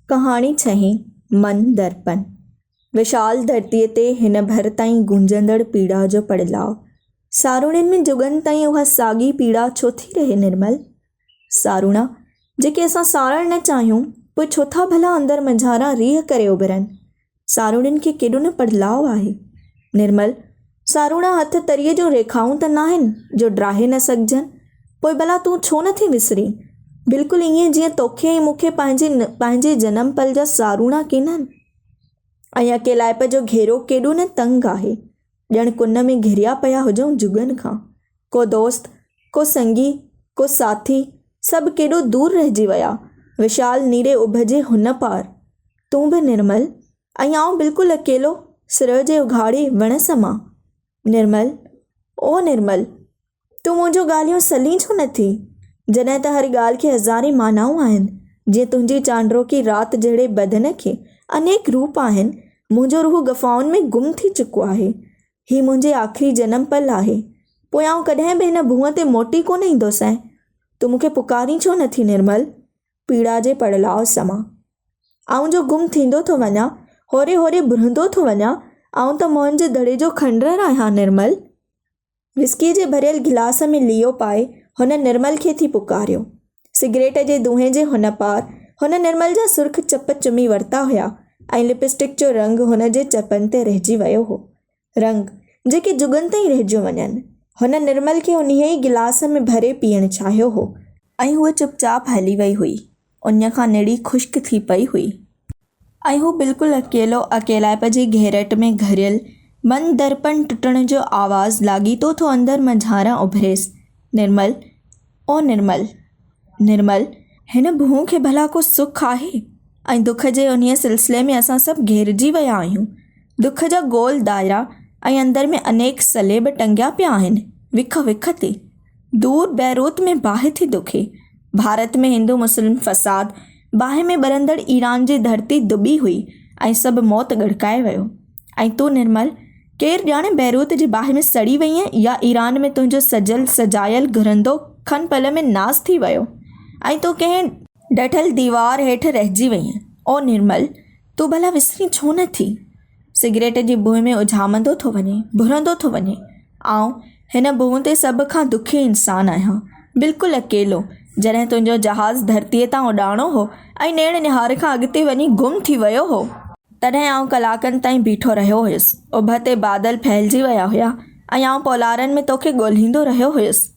कहाणी छहीं मन दर्पण। विशाल धरतीअ ते हिन भर ताईं गूंजंदड़ पीड़ा जो पड़लाव। सारूणियुनि में जुगनि ताईं उहा साॻी पीड़ा छो थी रहे निर्मल? सारूणा जेके असां साड़णु न चाहियूं, पोइ छो था भला अंदरि मंझारा रीह करे उभरनि? सारूणियुनि खे केॾो न पड़लाव आहे निर्मल। सारूणा हथ तरीअ जूं रेखाऊं त न आहिनि जो ड्राहे न सघजनि। पोइ भला तूं छो नथी विसरी? बिल्कुलु ईअं जीअं तोखे ऐं मूंखे पंहिंजे जनम पल जा सारूणा केननि। ऐं अकेलाइप जो घेरो केॾो न तंग आहे, ॼण कुन में घिरिया पिया हुजऊं जुगनि खां। को दोस्त, को संगी, को साथी, सभु केॾो दूर रहिजी विया विशाल नीरे उभ जे हुन पार। तूं बि निर्मल, ऐं आउं बिल्कुलु अकेलो सिर जे उघाड़े वण समां। निर्मल, ओ निर्मल, तूं मुंहिंजो ॻाल्हियूं सली छो नथी? जॾहिं त हर ॻाल्हि खे हज़ारे मानाऊं आहिनि। जीअं तुंहिंजी चांड्रोकी राति जहिड़े बदन खे अनेक रूप आहिनि, मुंहिंजो रूह गफ़ाउनि में गुम थी चुको आहे। हीउ मुंहिंजे आख़िरी जनम पल आहे, पोइ आउं कॾहिं बि हिन भूअं ते मोटी कोन ईंदोसि। तूं मूंखे पुकारी छो नथी निर्मल? पीड़ा जे पड़लाव समां आउं जो गुम थींदो थो वञा, होरे होरे बुरंदो थो वञा। आउं त मोहन जे दड़े जो खंडर आहियां निर्मल। विस्की जे भरियल गिलास में लीओ पाए हुन निर्मल खे थी पुकारियो। सिगरेट जे धुएं जे हुन पार हुन निर्मल जा सुर्ख चप चुमी वरिता हुया ऐं लिपस्टिक जो रंग हुन जे चपनि ते रहिजी वियो हो। रंग जेके जुगनि ताईं रहिजियो वञनि। हुन निर्मल खे उन ई गिलास में भरे पीअणु चाहियो हो ऐं हूअ चुपचाप हली वई हुई। उन खां निड़ी ख़ुश्क थी पई हुई ऐं हू बिल्कुलु अकेलो अकेलाइप जी घेरट में घरियल मन दर्पण टुटण जो आवाज़ लाॻीतो थो अंदरि मंझारा उभरेसि। निर्मल, ओ निर्मल, निर्मल, हिन भूह खे भला को सुख आहे? ऐं दुख जे उन सिलसिले में असां सभु घेरजी विया आहियूं। दुख जा गोल दायरा ऐं अंदरि में अनेक सलेब टंगिया पिया आहिनि विख विख ते। दूर बैरूत में बाहि थी दुखे। भारत में हिंदू मुस्लिम फ़साद, बाहि में ॿरंदड़ ईरान जी धरती दुबी हुई ऐं सभु मौत गड़काए वियो। ऐं तूं निर्मल, केरु ॼाणे बैरूत जी बाहि में सड़ी वई ऐं या ईरान में तुंहिंजो सजल सजायल घुरंदो खन पल में नास थी वियो ऐं तूं कंहिं डठल दीवार हेठि रहिजी वई। ओ निर्मल, तूं भला विसरी छो नथी? सिगरेट जी बुह में उझामंदो थो वञे, भुरंदो थो वञे। आउं हिन बुह ते सभ खां दुखी इंसानु आहियां, बिल्कुलु अकेलो। जॾहिं तुंहिंजो जहाज़ धरतीअ तां उॾाणो हो ऐं नेण निहार खां अॻिते वञी गुम थी वियो हो, तॾहिं आउं कलाकनि ताईं बीठो रहियो हुयुसि। उभ ते बादल फैलिजी विया हुया ऐं आउं पोलारनि में तोखे ॻोल्हींदो रहियो हुयुसि।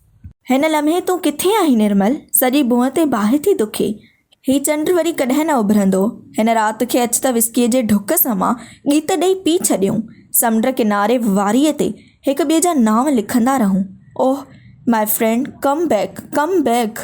हिन लम्हे तूं किथे आहीं निर्मल? सॼी बुह ते बाहि थी दुखे। हीउ चंड वरी कॾहिं न उभरंदो। हिन राति खे अचु त विस्कीअ जे ढुक समां गीत ॾेई पी छॾियूं। समुंड किनारे वारीअ ते हिक ॿिए जा नाम लिखंदा रहूं। Oh my friend, come back, come back.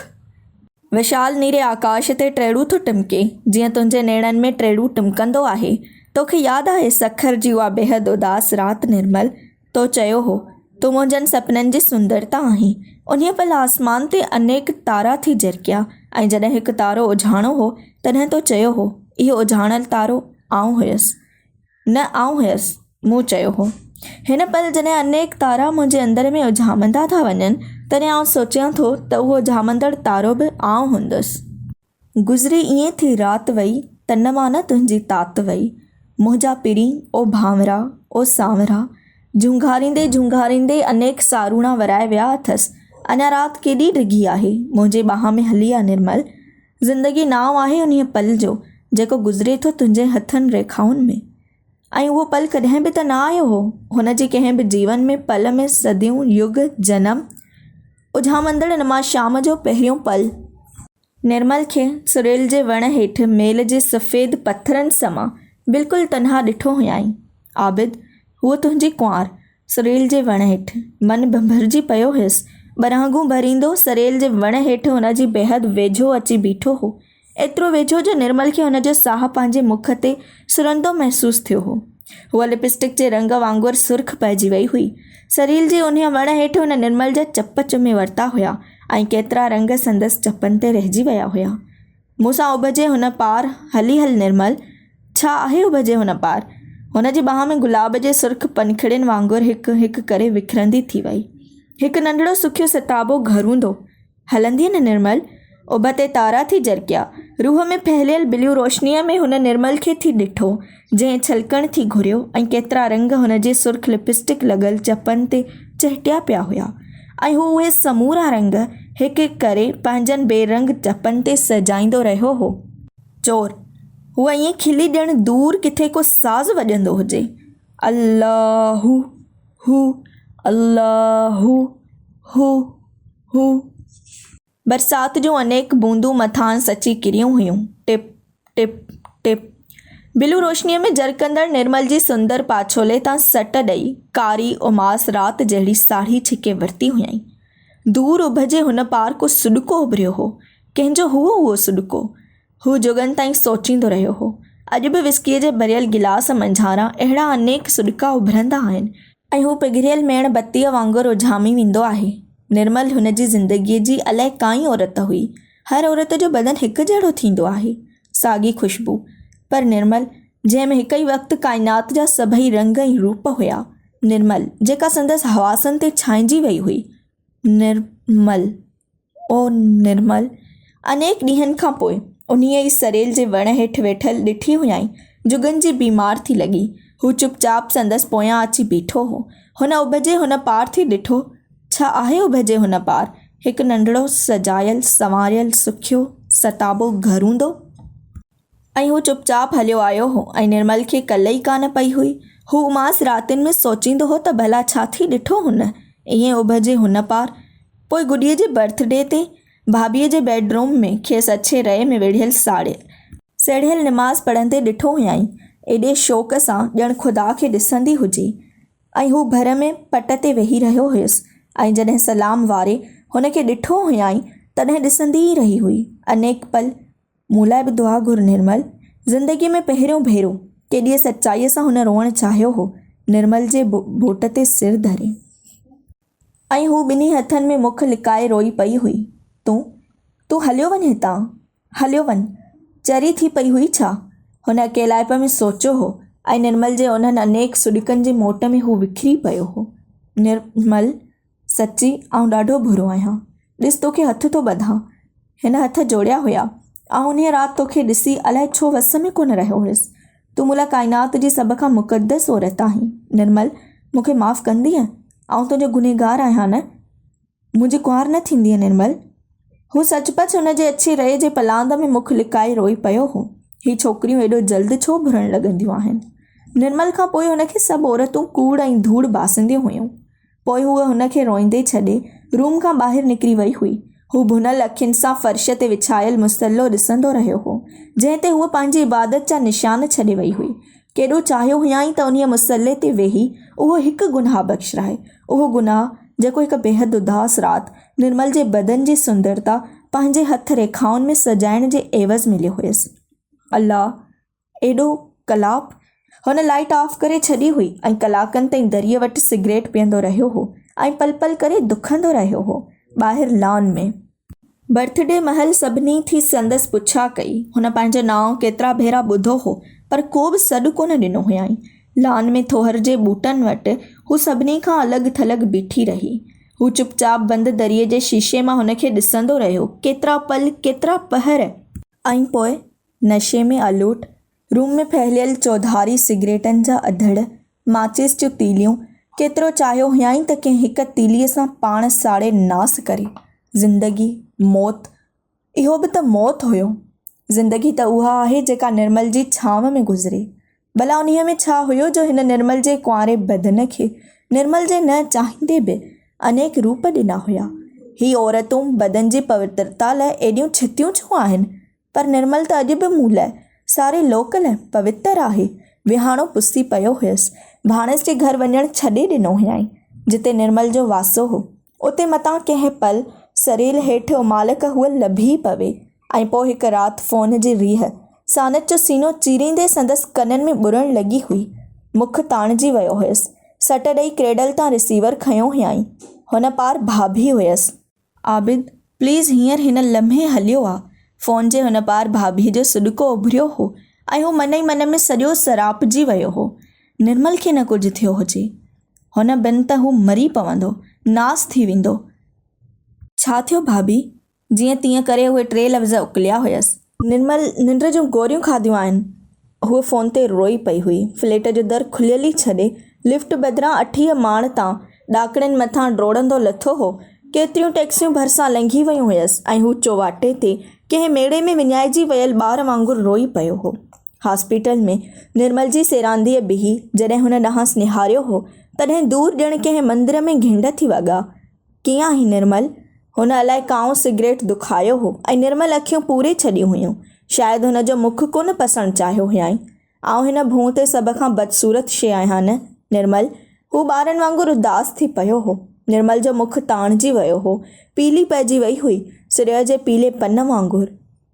विशाल नीरे आकाश ते ट्रेड़ू थो टिमके जीअं तुंहिंजे नेणनि में ट्रेड़ू टिमकंदो आहे। तोखे यादि आहे सखर जी उहा बेहद उदास राति निर्मल? तो चयो हो तूं मुंहिंजनि सपननि जी सुंदरता आहीं। उन पल आसमान ते अनेक तारा थी झरकिया ऐं जॾहिं हिकु तारो उझाणो हो तॾहिं तो चयो हो इहो उझाणल तारो आउं हुयसि। न आउं हुयसि, मूं चयो हो। हिन पल जॾहिं अनेक तारा मुंहिंजे अंदरि में उझामंदा था वञनि, तॾहिं आउं सोचियां थो त उहो उझामंदड़ तारो बि आउं हूंदुसि। गुज़री ईअं थी राति वई, तन मां न तुंहिंजी तात वई। मुंहिंजा पिरी ओ भांवरा, ओ सांवरा, झूंघारींदे झूंघारींदे अनेक सारूणा वराए विया अथसि। अञा राति केॾी डिघी आहे, मुंहिंजे बाह में हली आ निर्मल। ज़िंदगी नाव आहे उन पल जो जेको गुज़रे थो तुंहिंजे हथनि रेखाउनि में। ऐं उहो पल कॾहिं बि त न आयो हो हुन जे कंहिं बि जीवन में। पल में सदियूं, युग, जनम उझामंदड़ नमा शाम जो पहिरियों पल। निर्मल खे सुरेल जे वण हेठि मेल जे सफ़ेद पथरनि समां बिल्कुलु तनहा ॾिठो हुयाईं। आबिद, हूअ तुंहिंजी कुंवार सुरेल जे वण हेठि मन भंभरजी पियो हुयसि। बरांगूं भरींदो सरेल जे वण हेठि हुनजी बेहद वेझो अची बीठो हो। एतिरो वेझो जो निर्मल खे हुनजो साहु पंहिंजे मुख ते सुरंदो महसूसु थियो हो। हूअ लिपस्टिक जे रंग वांगुरु सुर्ख पइजी वई हुई। सरेल जे उन वण हेठि हुन निर्मल जा चप चुमे वरिता हुया ऐं केतिरा रंग संदसि चपनि ते रहिजी विया हुया। मूंसां उभ जे हुन पार हली हल निर्मल। छा आहे उभ जे हुन पार? हुनजी बाह में गुलाब जे सुर्ख पनखिड़ियुनि वांगुरु हिकु हिकु करे विखरंदी थी वई। हिकु नंढड़ो सुखियो सिताबो घरु हूंदो। हलंदीअ न निर्मल? उभ ते तारा थी जरकिया। रूह में फैलियल बिलियूं रोशनीअ में हुन निर्मल खे थी ॾिठो, जंहिं छलकण थी घुरियो ऐं केतिरा रंग हुन जे सुर्ख लिपस्टिक लॻल चपनि ते चहटिया पिया हुआ ऐं हू उहे समूरा रंग हिकु हिकु करे पंहिंजनि बेरंग चपनि ते सजाईंदो रहियो हो। चोर हूअ ईअं खिली ॼण दूर किथे को साज़ वॼंदो हुजे। अल्लाहु हू अल्लाहु हू हू। बरसाति जूं अनेक बूंदूं मथां सची किरियूं हुयूं। Tip tip tip. बिलू रोशनीअ में जरकंदड़ निर्मल जी सुंदर पाछोले तां सट ॾेई कारी उमास राति जहिड़ी साड़ी छिके वरिती हुयईं। दूर उभजे हुन पार को सुॾको उभरियो हो। कंहिंजो हुओ उहो सुॾको? हू जुगनि ताईं सोचींदो रहियो हो। अॼु बि विस्कीअ जे भरियल गिलास मंझारां अहिड़ा अनेक सुॾका उभरंदा आहिनि ऐं हू पिघरियल मेण बत्तीअ वांगुरु उझामी वेंदो आहे। निर्मल हुन जी ज़िंदगीअ जी अलाए काई औरत हुई। हर औरत जो बदन हिकु जहिड़ो थींदो आहे, साॻी खुशबू, पर निर्मल जंहिंमें हिकु ई वक़्तु काइनात जा सभई रंग ऐं रूप हुया। निर्मल जेका संदसि हवासनि ते छांइजी वई हुई। निर्मल, ओ निर्मल। अनेक ॾींहंनि खां पोइ उन्हीअ ई सरेल जे वण हेठि वेठल ॾिठी हुयईं। जुगनि जी बीमार थी लॻी। हू चुपचाप संदसि पोयां अची बीठो हो। हुन उभजे हुन पार थी ॾिठो। छा आहे उभजे हुन पार? हिकु नंढड़ो सजायल संवारियल सुखियो सताबो घरु हूंदो ऐं हू चुपचाप हलियो आयो हो ऐं निर्मल खे कल्ह ई कान पई हुई। हू उमास रातिनि में सोचींदो हो त भला छा थी ॾिठो हुन ईअं उभजे हुन पार। पोइ गुॾीअ जे बर्थडे ते भाभीअ जे बेडरूम में खेसि अछे रए में वेढ़ियल सेड़ियल निमाज़ पढ़ंदे ॾिठो हुयईं। एॾे शौक़ सां ॼण ख़ुदा खे ॾिसंदी हुजे। ऐं हू भर में पट ते वेही रहियो हुयुसि ऐं जॾहिं सलाम वारे हुनखे ॾिठो हुयईं तॾहिं ॾिसंदी ई रही हुई। अनेक पल मूं लाइ बि दुआ घुर निर्मल। ज़िंदगीअ में पहिरियों भेरो केॾीअ सचाईअ सां हुन रोअणु चाहियो हो। निर्मल जे बोट ते सिर धरे ऐं हू ॿिन्ही हथनि में मुख लिकाए रोई पई हुई। तूं हलियो वञ हितां, हलियो वञ, चरी थी पई हुई छा? हुन अकेलाइप में सोचियो हो ऐं निर्मल जे उन्हनि अनेक सुॾिकनि जे मोट में हू विखरी पियो हो। निर्मल, सची आउं ॾाढो बुरो आहियां। ॾिस तोखे हथ थो ॿधां। हिन हथ जोड़िया हुया। आउं उन राति तोखे ॾिसी अलाए छो वस में कोन रहियो हुयुसि। तूं मुला काइनात जी सभ खां मुक़दस औरत आहीं। निर्मल, मूंखे माफ़ु कंदीअ? आउं तुंहिंजो गुनहगार आहियां न? मुंहिंजी कुंवार न थींदीअ निर्मल? हू सचपच हुन जे अछे रए जे पलांद में मुख लिकाए रोई पियो हो। ही छोकिरियूं एॾो जल्द छो भुरण लॻंदियूं आहिनि? निर्मल खां पोइ हुनखे सभु औरतूं कूड़ ऐं धूड़ बासंदियूं हुयूं। पोइ हूअ हुनखे रोईंदे छॾे रूम खां ॿाहिरि निकिरी वई हुई। हू भुनल अखियुनि सां फर्श ते विछायल मुसलो ॾिसंदो रहियो हो, जंहिं ते हूअ पंहिंजी इबादत जा निशान छॾे वई हुई। केॾो चाहियो हुयईं त उन मुसले ते वेही उहो हिकु गुनाह बख़्शराए। उहो गुनाह जेको हिकु बेहद उदास राति निर्मल जे बदन जी सुंदरता पंहिंजे हथ रेखाउनि में सजाइण जे एवज़ मिलियो हुयसि। अल्लाह, एॾो कलाप। हुन लाइट ऑफ करे छॾी हुई ऐं कलाकनि ताईं दरीअ वटि सिगरेट पीअंदो रहियो हो ऐं पल पल करे दुखंदो रहियो हो। ॿाहिरि लॉन में बर्थडे महल सभिनी थी संदसि पुछा कई। हुन पंहिंजो नाव केतिरा भेरा ॿुधो हो पर को बि सॾु कोन ॾिनो हुयईं। लॉन में थोहर जे ॿूटनि वटि हू सभिनी खां अलॻि थलॻि बीठी रही। हू चुपचाप बंदि दरीअ जे शीशे मां हुनखे ॾिसंदो रहियो। केतिरा पल, केतिरा पहर, ऐं पोइ नशे में अलूट रूम में फैलियल चौधारी सिगरेटनि जा अधड़, माचिस जूं तीलियूं। केतिरो चाहियो हुयईं त कंहिं हिकु तीलीअ सां पाण साड़े नास करे। ज़िंदगी, मौत, इहो बि त मौत हुयो। ज़िंदगी त उहा आहे जेका निर्मल जी छांव में गुज़रे। भला उन्हीअ में छा हुयो जो हिन निर्मल जे कुंवारे बदन खे निर्मल जे न चाहींदे बि अनेक रूप ॾिना हुया। ही औरतूं बदन जी पवित्रता लाइ एॾियूं छितियूं छो आहिनि? पर निर्मल त अॼु बि मूं लाइ, सारे लोक लाइ पवित्र आहे। विहाणो पुसी पियो हुयसि। भाणेस जे घर वञणु छॾे ॾिनो हुयईं जिते निर्मल जो वासो हो। उते मतां कंहिं पल सरेल हेठि उमालक हूअ लभी पवे ऐं पोइ हिकु राति फ़ोन जी रीह सानत जो सीनो चीरींदे संदसि कननि में ॿुरण लॻी हुई। मुख ताणिजी वियो हुयसि। सट ॾेई क्रेडल तां रिसीवर खयो हुयईं। हुन पार भाभी हुयसि। आबिद, प्लीज़ हींअर हिन लम्हे हलियो आहे। फ़ोन जे हुन पार भाभीअ जो सुॾको उभरियो हो ऐं हू मन ई मन में सॼो सरापजी वियो हो। निर्मल खे न कुझु थियो हुजे, हुन बिन त हू मरी पवंदो, नास थी वेंदो। छा थियो भाभी? जीअं तीअं करे उहे 3 लफ़्ज़ उकलिया हुयसि। निर्मल निंड जूं गोरियूं खाधियूं आहिनि। हूअ फ़ोन ते रोई पई हुई। फ्लैट जो दर खुलियल ई छॾे लिफ्ट बदिरां 8 माड़ तां ॾाकड़नि मथां ड्रोड़ंदो लथो हो। केतिरियूं टैक्सियूं भरिसां लंघी वियूं हुयसि ऐं हू चौवाटे ते कंहिं मेड़े में विञाइजी वियल ॿार वांगुरु रोई पियो हो। हॉस्पिटल में निर्मल जी सेरांदीअ बिही जॾहिं हुन ॾांहुं निहारियो हो तॾहिं दूरि ॼण कंहिं मंदर में घिंड थी वॻा। कीअं आहीं निर्मल? हुन अलाए काओं सिगरेट दुखायो हो ऐं निर्मल अखियूं पूरे छॾियूं हुयूं। शायदि हुनजो मुख कोन पसंदि चाहियो हुयईं। आउं हिन भूं ते सभ खां बदसूरत शइ आहियां न निर्मल? हू ॿारनि वांगुरु उदास थी पियो हो। निर्मल जो मुख ताणिजी वियो हो, पीली पइजी वई हुई, सिर जे पीले पन वांगुरु।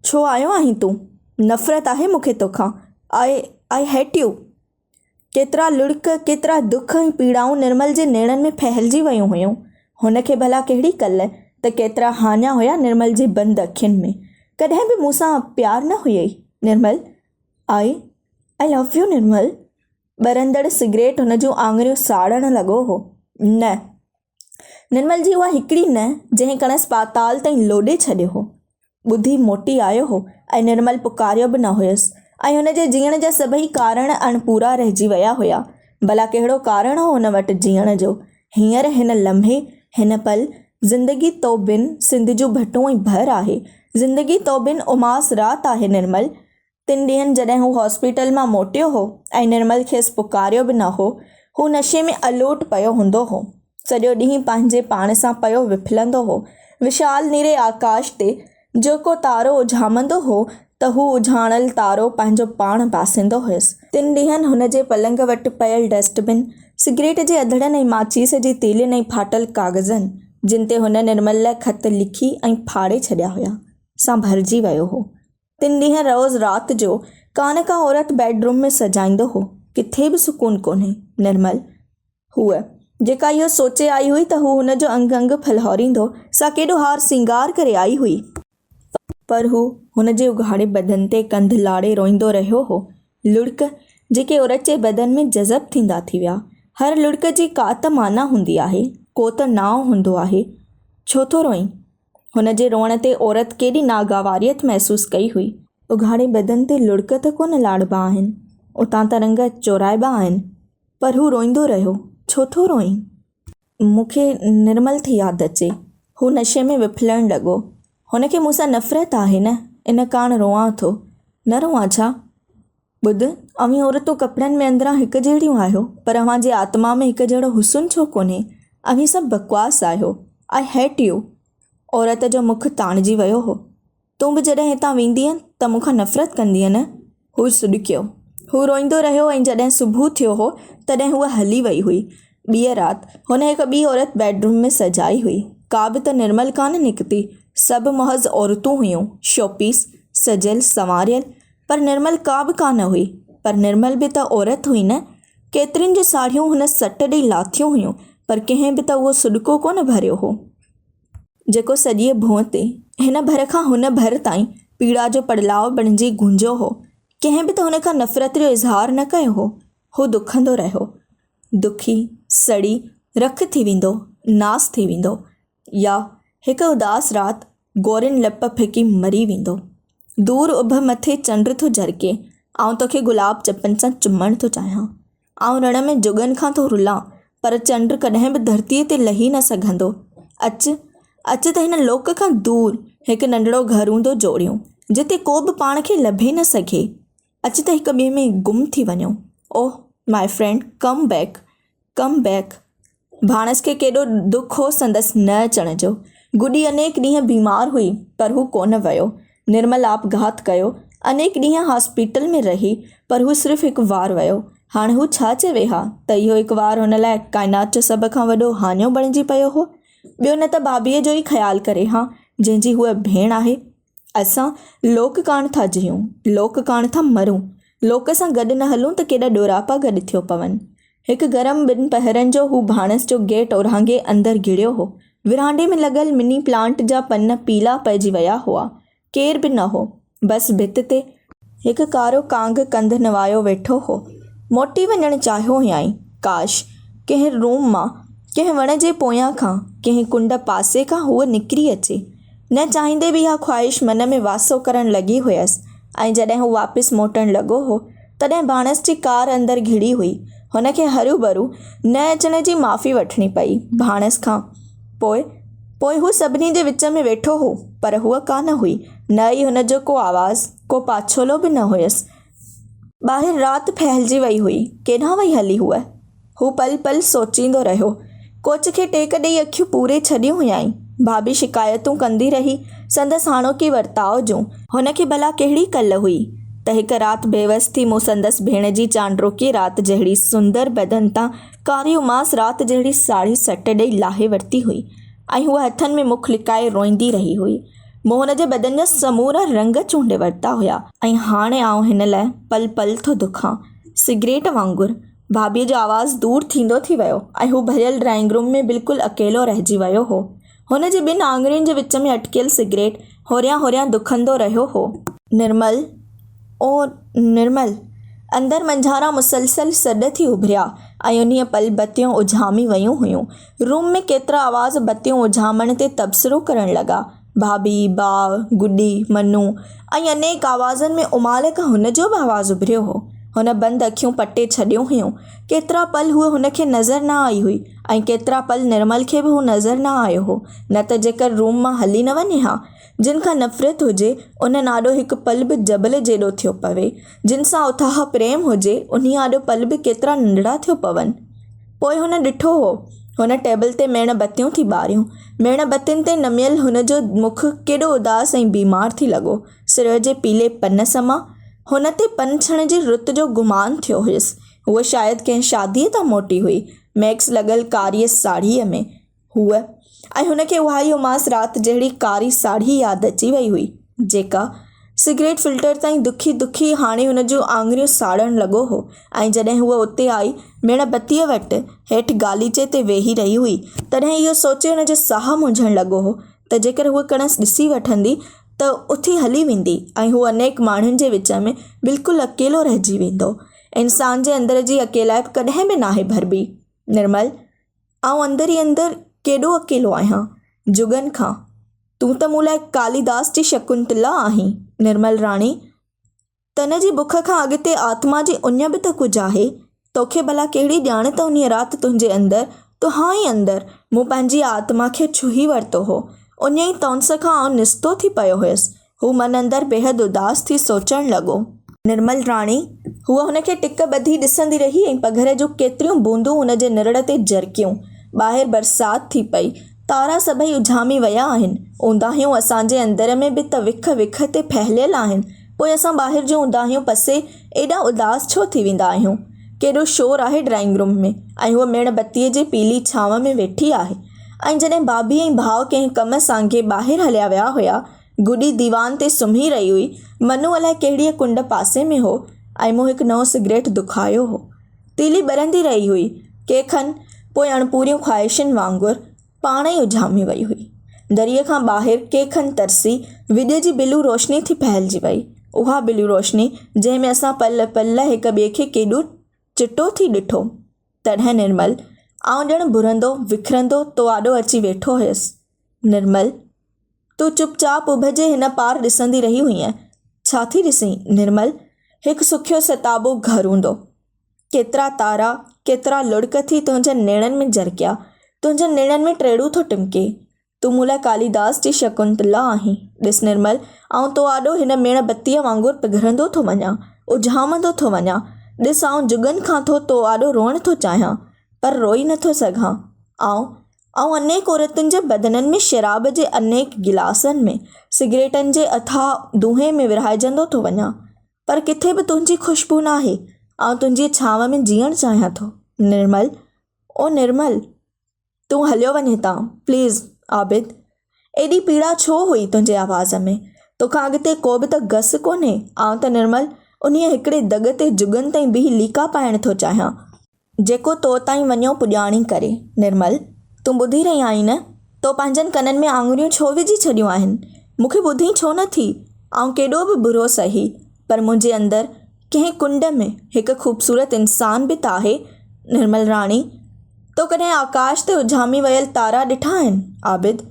छो आयो आहीं तूं? नफ़रत आहे मूंखे तोखां। I hate U. केतिरा लुड़क, केतिरा दुख ऐं पीड़ाऊं निर्मल जे नेड़नि में फहिलिजी वियूं हुयूं। हुनखे भला कहिड़ी कल्ह त केतिरा हाञा हुया निर्मल जी बंदि अखियुनि में। कॾहिं बि मूंसां प्यार न हुयई Nirmal? I love you Nirmal. ॿरंदड़ सिगरेट हुन जूं आङिरियूं साड़ण लॻो हो। न निर्मल जी उहा हिकिड़ी न जंहिं कणस पाताल ताईं लोॾे छॾियो हो। ॿुधी मोटी आयो हो ऐं निर्मल पुकारियो बि न हुयसि ऐं हुनजे जीअण जा सभई कारण अणपूरा रहिजी विया हुया। भला कहिड़ो कारण हो हुन वटि जीअण जो? हींअर हिन लम्हे हिन पल ज़िंदगी तो बिन सिंध जूं भटूं ऐं भर आहे। ज़िंदगी तो बिन उमास राति आहे निर्मल। 3 ॾींहंनि जॾहिं हू हॉस्पिटल मां मोटियो हो ऐं निर्मल खेसि पुकारियो बि न हो, हू नशे में अलोट पियो हूंदो हो। सॼो ॾींहुं पंहिंजे पाण सां पियो विफलंदो हो। विशाल नीरे आकाश ते जेको तारो उझामंदो हो त हू उझाणल तारो पंहिंजो पाण पासींदो हुयसि। 3 ॾींहंनि हुन जे पलंग वटि पियल डस्टबिन, सिगरेट जे अधड़नि ऐं माचीस जी तीलियुनि ऐं फाटल कागज़नि जिन ते हुन निर्मल लाइ ख़त लिखी ऐं फाड़े छॾिया हुया सां भरिजी वियो हो। 3 ॾींहं रोज़ राति जो कान का औरत बेडरूम में सजाईंदो हो। किथे बि सुकून कोन्हे निर्मल। हूअ जेका इहो सोचे आई हुई त हू हुनजो अंग अंग फलहोरींदो, सा केॾो हार सिंगार करे आई हुई, पर हू हुनजे उघाड़े बदन ते कंध लाड़े रोईंदो रहियो हो। लुड़क जेके उरचे बदन में जज़ब थींदा थी विया। हर लुड़क जी का त माना हूंदी आहे, को त नाव हूंदो आहे। छो थो रोईं? हुनजे रोअण ते औरत केॾी नागवारियत महसूस कई हुई। उघाड़े बदन ते लुड़क त कोन लाड़बा आहिनि, उतां त रंग चोराइबा आहिनि, पर हू रोईंदो रहियो। छो थो रोईं? मूंखे निर्मल थी यादि अचे। हू नशे में विफलण लॻो। हुनखे मूंसां नफ़रत आहे न, इन कारण रोआं थो। न रोआं छा? ॿुध, अवीं औरतूं कपिड़नि में अंदरां हिकु जहिड़ियूं आहियो, पर अव्हां जे आत्मा में हिकु जहिड़ो हुस्न छो कोन्हे? अवीं सभु बकवास आहियो। I hate U. औरत जो मुख ताणिजी वियो हो। तूं बि जॾहिं हितां वेंदीअ त मूंखां नफ़रत कंदीअ न? हू सुॾकियो। हू रोईंदो रहियो ऐं जॾहिं सुबुह थियो हो तॾहिं हूअ हली वई हुई। ॿीअ राति हुन हिकु ॿी औरत बेडरूम में सजाई हुई। का बि त निर्मल कान निकिती। सभु महज़ औरतूं हुयूं, शोपीस, सजियल संवारियल, पर निर्मल का बि कान हुई। पर निर्मल बि त औरत हुई न। केतिरियुनि जी साड़ियूं हुन सट ॾेई लाथियूं हुयूं, पर कंहिं बि त उहो सुॾको कोन भरियो हो जेको सॼीअ भुअं ते हिन भर खां हुन भर ताईं पीड़ा जो पड़लाव बणिजी गूंजियो हो। कंहिं बि त हुन खां नफ़रत जो इज़हार न कयो हो। हू दुखंदो रहियो। दुखी सड़ी रख थी वेंदो, नास थी वेंदो, या हिकु उदास राति गोरियुनि लप फिकी मरी वेंदो। दूर उभ मथे चंड थो झरके। आउं तोखे गुलाब चपनि सां चुमणु थो चाहियां। आउं रण में जुगनि खां थो रुलां, पर चंड कॾहिं बि धरतीअ ते लही न सघंदो। अचु त हिन लोक खां दूर हिकु नंढड़ो घरु हूंदो जोड़ियूं, जिते को बि पाण खे लभे न सघे। अचु त हिक ॿिए में गुम थी वञूं। Oh my friend, come back, come back. भाणस खे केॾो दुख हो संदसि न अचण जो। गुॾी अनेक ॾींहं बीमार हुई, पर हू कोन वियो। निर्मल आपघात कयो। अनेक ॾींहं हॉस्पिटल में रही, पर हू सिर्फ़ु हिकु वार वियो। हाणे हू छा चवे हा त इहो हिकु वार हुन लाइ काइनात जो सभ खां वॾो हाञो बणिजी पियो हो। ॿियो न त भाभीअ जो ई ख़्यालु करे हा, जंहिंजी हूअ भेण आहे। असां लोक कान था जियूं, लोक कान था मरूं। लोक सां गॾु न हलूं त केॾा ॾोरापा गॾु थियो पवनि। हिकु गरम 2 पहरनि जो हू भाणस जो गेट ओरांगे अंदरि घिड़ियो हो। विरांडे में लॻल मिनी प्लांट जा पन पीला पइजी विया हुआ। केर बि न हो। बसि भित ते हिकु कारो कांग कंधु नवायो वेठो हो। मोटी वञणु चाहियो हुयईं। काश कंहिं रूम मां, कंहिं वण जे पोयां खां, कंहिं कुंड पासे खां हूअ निकिरी अचे। न चाहींदे बि इहा ख़्वाहिश मन में वासो करणु लॻी हुयसि। ऐं जॾहिं हू वापसि मोटणु लॻो हो तॾहिं भाणस जी कार अंदरि घिड़ी हुई। हुनखे हरू भरू न अचण जी माफ़ी वठणी पई भाणस खां। पोइ हू सभिनी जे विच में वेठो हो, पर हूअ कान हुई, न ई हुनजो को आवाज़, को पाछोलो बि न हुयसि। ॿाहिरि राति फहिलिजी वई हुई। केॾांहुं वई हली हूअ? हू पल पल सोचींदो रहियो। कोच खे टेक ॾेई अखियूं पूरे छॾियूं हुयाईं। भाभी शिकायतूं कंदी रही संदसि हाणोकी वर्ताव जूं। हुनखे भला कहिड़ी कल्ह हुई त हिकु राति बेवस थी मूं संदसि भेण जी चांडरोकी राति जहिड़ी सुंदर बदन तां कारी उमास राति जहिड़ी साड़ी सट ॾेई लाहे वरिती हुई ऐं हूअ हथनि में मुख लिकाए रोईंदी रही हुई। मूं हुन जे बदन जा समूरा रंग चूंडे वरिता हुया ऐं हाणे आउं हिन लाइ पल पल थो दुखां। सिगरेट वांगुरु भाभीअ जो आवाज़ दूर थींदो थी वियो ऐं हू भरियल ड्राइंग रूम में बिल्कुलु अकेलो रहिजी वियो हो। हुन जे ॿिनि आङुरियुनि जे विच में अटकियल सिगरेट होरियां होरियां दुखंदो रहियो हो। निर्मल, ओ निर्मल। अंदरि मंझारा मुसलसल सॾ थी उभिरिया ऐं उन्हीअ पल बतियूं उझामी वयूं हुयूं। रूम में केतिरा आवाज़ बतियूं उझामण ते तबसरो करणु लॻा। भाभी, बाव, गुडी, मनु ऐं अनेक आवाज़नि में उमाल खां हुनजो बि आवाज़ु उभिरियो हो। हुन बंदि अखियूं पटे छॾियूं हुयूं। केतिरा पल हूअ हुनखे नज़र न आई हुई ऐं केतिरा पल निर्मल खे बि हू नज़र न आयो हो। न त जेकर रूम मां हली न वञे हा। जिन खां नफ़रत हुजे उन नाॾो हिकु पल बि जबल जेॾो थियो पवे। जिन सां उथाह प्रेम हुजे उन्ही आॾो पल बि केतिरा नंढड़ा थियो पवनि। पोइ हुन ॾिठो हो, हुन टेबल ते मेण बतियूं थी ॿारियूं। मेण बतियुनि ते नमियल हुनजो मुख केॾो उदास ऐं बीमार थी लॻो। सिर जे पीले पन समा हुन ते पंछण जी रुत जो गुमान थियो हुयुसि। हूअ शायदि कंहिं शादीअ तां मोटी हुई, मैक्स लॻल कारीअ साड़ीअ में। हूअ ऐं हुनखे उहा ई उमास राति जहिड़ी कारी साड़ी यादि अची वई हुई, जेका सिगरेट फिल्टर ताईं दुखी दुखी हाणे हुन जूं आङुरियूं साड़णु लॻो हो। ऐं जॾहिं हूअ उते आई मेण बतीअ वटि हेठि गालीचे ते वेही रही हुई, तॾहिं इहो सोचे हुनजो साहु मुंझणु लॻो हो त जेकर हूअ कणसि ॾिसी वठंदी त उथी हली वेंदी ऐं हू अनेक माण्हुनि जे विच में बिल्कुलु अकेलो रहिजी वेंदो। इंसान जे अंदर जी अकेलाइप कॾहिं बि नाहे भरबी। निर्मल, आउं अंदरि ई अंदरि केॾो अकेलो आहियां, जुगनि खां। तूं त मूं लाइ कालीदास जी शकुंतला आहीं। निर्मल राणी, तन जी बुख खां अॻिते आत्मा जी उञ बि त कुझु आहे। तोखे भला कहिड़ी ॼाण त उन राति तुंहिंजे अंदरि, तुहां ई अंदरि मूं पंहिंजी आत्मा खे छुही वरितो हो। उन ई तौंस खां आउं निस्तो थी पियो हुयसि। हू मन अंदरि बेहद उदास थी सोचणु लॻो। निर्मल राणी, हूअ हुनखे टिक ॿधी ॾिसंदी रही ऐं पघर जूं केतिरियूं बूंदूं हुनजे निरड़ ते जरकियूं। ॿाहिरि बरसाति थी पई, तारा सभई उझामी विया आहिनि। ऊंदाहियूं असांजे अंदर में बि त विख विख ते फहिलियल आहिनि। पोइ असां ॿाहिरि जूं ऊंदाहियूं पसे एॾा उदास छो थी वेंदा आहियूं? केॾो शोर आहे ड्राइंग रूम में ऐं हूअ मेण बतीअ जे पीली छांव में वेठी आहे। ऐं जॾहिं भाभी ऐं भाउ कंहिं कम सांगे ॿाहिरि हलिया विया हुया, गुडी दीवान ते सुम्ही रही हुई। मनु अलाए कहिड़ीअ कुंड पासे में हो ऐं मूं हिकु नओं सिगरेट दुखायो हो। तीली ॿरंदी रही हुई। के खनि पोइ अणपूरियूं ख़्वाहिशुनि वांगुरु पाण ई उझामी वई हुई। दरीअ खां ॿाहिरि के खनि तरसी विॼ जी बिलू रोशनी थी फहिलिजी वई। उहा बिलू रोशनी जंहिंमें असां पल पल हिक ॿिए खे केॾो चिटो थी ॾिठो। तॾहिं निर्मल, आउं ॼण भुरंदो विखरंदो तो आॾो अची वेठो हुयसि। निर्मल, तूं चुपचाप उभजे हिन पार ॾिसंदी रही हुईं। छा थी ॾिसीं? निर्मल, हिकु सुखियो सताबो घरु हूंदो। केतिरा तारा, केतिरा लुड़क थी तुंहिंजे नेणनि में जरकिया। तुंहिंजे नेणनि में टेड़ू थो टिमके। तूं मूं लाइ कालीदास जी शकुंतला आहीं। ॾिस निर्मल, आउं तो आॾो हिन मेण बतीअ वांगुरु पिघरंदो थो वञा, उझामंदो थो वञा। ॾिस, आउं जुगनि खां तो आॾो रोअण थो चाहियां, पर रोई नथो सघां। आउं अनेक औरतुनि जे बदननि में, शराब जे अनेक गिलासनि में, सिगरेटनि जे अथाह दूंहें में विरहाइजंदो थो वञा, पर किथे बि तुंहिंजी खुशबू न आहे। आउं तुंहिंजी छांव में जीअणु चाहियां थो। निर्मल, ओ निर्मल, तूं हलियो वञे तां प्लीज़। आबिद, एॾी पीड़ा छो हुई तुंहिंजे आवाज़ में? तोखां अॻिते को बि त घस कोन्हे। आउं त निर्मल उन्हीअ हिकिड़े दग ते जुगनि ताईं बीह लीका पाइणु थो चाहियां, जेको तो ताईं वञो पुॼाणी करे। निर्मल, तूं ॿुधी रही आहीं न? तो पंहिंजनि कननि में आङुरियूं छो विझी छॾियूं आहिनि? मूंखे ॿुधी छो नथी? आउं केॾो बि बुरो सही, पर मुंहिंजे अंदरि कंहिं कुंड में हिकु ख़ूबसूरत इंसान बि त आहे। निर्मल राणी, तो कॾहिं आकाश ते उझामी वियल तारा ॾिठा आहिनि? आबिद,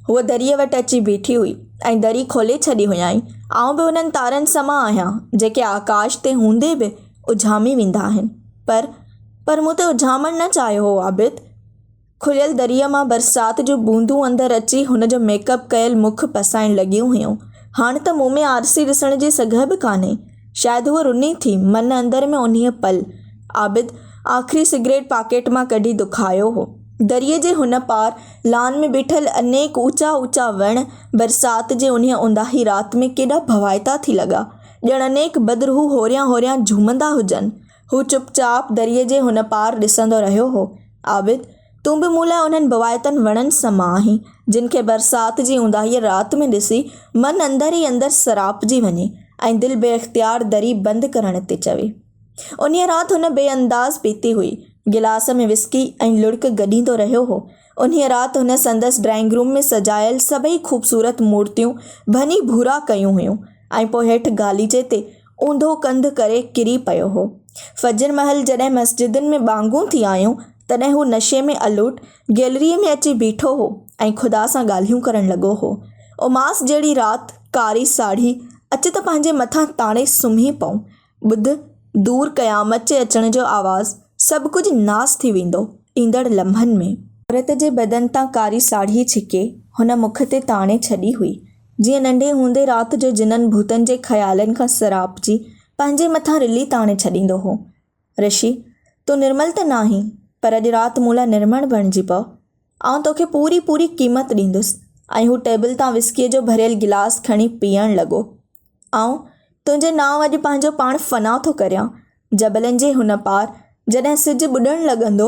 हूअ दरीअ वटि अची बीठी हुई। ऐं दरी खोले छॾी हुयईं। आउं बि उन्हनि तारनि समा आहियां जेके आकाश ते हूंदे बि उझामी वेंदा आहिनि, पर मूं ते उझामण न चाहियो हो आबिद। खुलियल दरीअ मां बरसाति जूं बूंदूं अंदरि अची हुन जो मेकअप कयल मुख पसाइण लॻियूं हुयूं। हाणे त मूं में आरसी ॾिसण जी सघ बि कान्हे। शायदि हूअ रुनी थी मन अंदर में उन्हीअ पल। आबिद आख़िरी सिगरेट पॉकेट मां कढी दुखायो हो। दरिए जे हुन पार लान में बीठल अनेक ऊचा ऊचा वण बरसाति जे उन्हीअ ऊंदाही राति में केॾा भवाइता थी लॻा, ॼण अनेक बदिरूह होरियां होरियां झूमंदा हुजनि। हू चुपचाप दरिए जे हुन पार ॾिसंदो रहियो हो। आबिद तूं बि मूं लाइ उन्हनि भवाइतनि वणनि समा आहीं जिन खे बरसाति जी ऊंदाहीअ राति में ॾिसी मन अंदरि ई अंदरि सरापजी वञे ऐं दिलि बेइख़्तियार दरी बंदि करण ते चवे। उन्हीअ राति हुन बेअंदाज़ पीती हुई। गिलास में विस्की ऐं लुड़क गॾींदो रहियो हो। उन्हीअ राति हुन संदसि ड्राइंग रूम में सजायल सभई ख़ूबसूरत मूर्तियूं भनी भूरा कयूं हुयूं ऐं पोइ हेठि गालीचे ते ऊंधो कंधु करे किरी पियो हो। फजर महल जॾहिं मस्जिदुनि में बांगूं थी आयूं तॾहिं हू नशे में अलूट गैलरीअ में अची बीठो हो ऐं ख़ुदा सां ॻाल्हियूं करणु लॻो हो। उमास जहिड़ी राति, कारी साढ़ी अच त पंहिंजे मथां ताणे सुम्ही पऊं। ॿुध दूर क़यामत जे अचण जो आवाज़ु, सभु कुझु नास थी वेंदो ईंदड़ लम्हनि में। औरत जे बदन तां कारी साढ़ी छिके हुन मुख ते ताणे छॾी हुई, जीअं नंढे हूंदे राति जो जिननि भूतनि जे ख़्यालनि खां सरापजी पंहिंजे मथां रिली ताणे छॾींदो हो। ऋषि तूं निर्मल त नाहीं, पर अॼु राति मूं लाइ निर्मल बणिजी पओ। आउं तोखे पूरी पूरी क़ीमत ॾींदुसि। ऐं हू टेबल तां विस्कीअ जो भरियल गिलास खणी पीअण लॻो। आउं तुंहिंजे नाव अॼु पंहिंजो पाण फना थो करियां। जबलनि जे हुन पार जॾहिं सिजु ॿुॾणु लॻंदो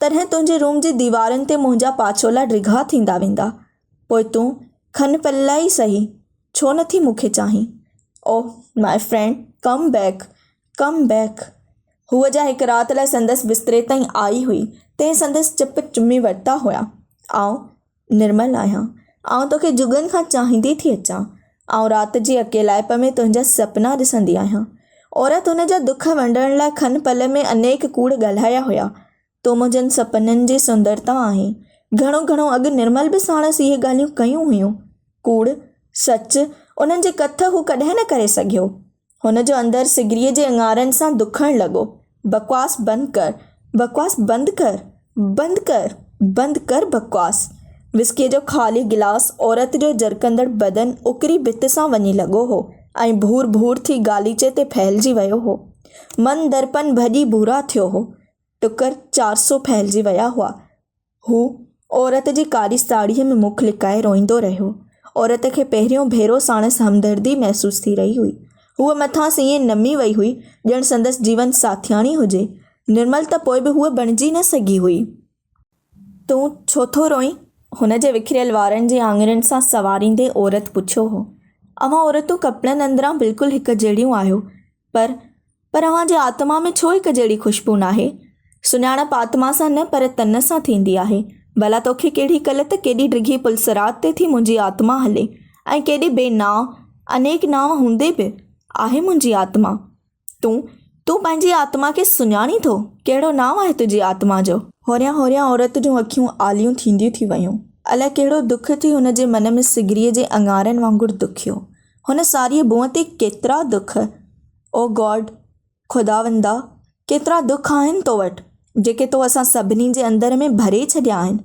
तॾहिं तुंहिंजे रूम जी दीवारुनि ते मुंहिंजा पाछोला डिघा थींदा वेंदा। पोइ तूं खन पल लाइ सही छो नथी मूंखे चाहीं? ओह my friend, come back, come back. हूअ जा हिकु राति लाइ संदसि बिस्तरे ताईं आई हुई। तंहिं संदसि चप चुमी वरिता हुआ। आउं निर्मल आहियां। आउं तोखे जुगनि खां चाहींदी थी अचां। आउं राति जी अकेलाइप में तुंहिंजा सपना ॾिसंदी आहियां। औरत हुन जा दुख वंडण लाइ खन पल में अनेक कूड़ ॻाल्हाया हुआ। तो मुंहिंजनि सपननि जी सुंदरता आहीं। घणो घणो अॻु निर्मल बि साणसि इहे ॻाल्हियूं कयूं हुयूं। कूड़ सच उन्हनि जे कथ हू कॾहिं न करे सघियो। हुन जो अंदरि सिगरीअ जे अंगारनि सां दुखणु लॻो। बकवास बंदि कर, बकवास बंदि कर, बंदि कर, बंदि कर बकवास। विस्कीअ जो ख़ाली गिलास औरत जो जरकंदड़ बदन उकरी भित सां वञी लॻो हो ऐं भूर भूर थी गालीचे ते फैलिजी वियो हो। मन दर्पण भॼी भूरा थियो हो। टुकर 400 फैलिजी विया हुआ। हू औरत जी कारी साड़ीअ में मुख लिकाए रोईंदो रहियो। औरत खे पहिरियों भेरो साणसि हमदर्दी महसूस थी रही हुई। हूअ मथां ईअं नमी वई हुई ॼण संदसि जीवन साथियाणी हुजे। निर्मल त पोइ बि हूअ बणिजी न सघी हुई। तूं छो थो रोईं? हुन जे विखरियल वारनि जे आङुरियुनि सां सवारींदे औरत पुछियो हो। अवां औरतूं कपिड़नि अंदरां बिल्कुलु हिकु जहिड़ियूं आहियो, पर अव्हां जे आत्मा में छो हिकु जहिड़ी खुशबू नाहे? सुञाणप आत्मा सां न पर तन सां थींदी आहे। भला तोखे कहिड़ी कलत केॾी डिघी पुलसरात ते थी मुंहिंजी आत्मा हले ऐं केॾी बेनाव अनेक नाव हूंदे बि आहे मुंहिंजी आत्मा। तूं पंहिंजी आत्मा खे सुञाणी थो? कहिड़ो नाव आहे तुंहिंजी आत्मा जो? होरियां होरियां औरत जूं अखियूं आलियूं थींदियूं थी वियूं। अलाए कहिड़ो दुख थी हुन जे मन में सिगरीअ जे अंगारनि वांगुरु दुखियो। हुन सारीअ बुह ते केतिरा दुख, ओ गॉड, ख़ुदावंदा केतिरा दुख आहिनि तो वटि जेके तो असां सभिनी जे अंदर में भरे छॾिया आहिनि,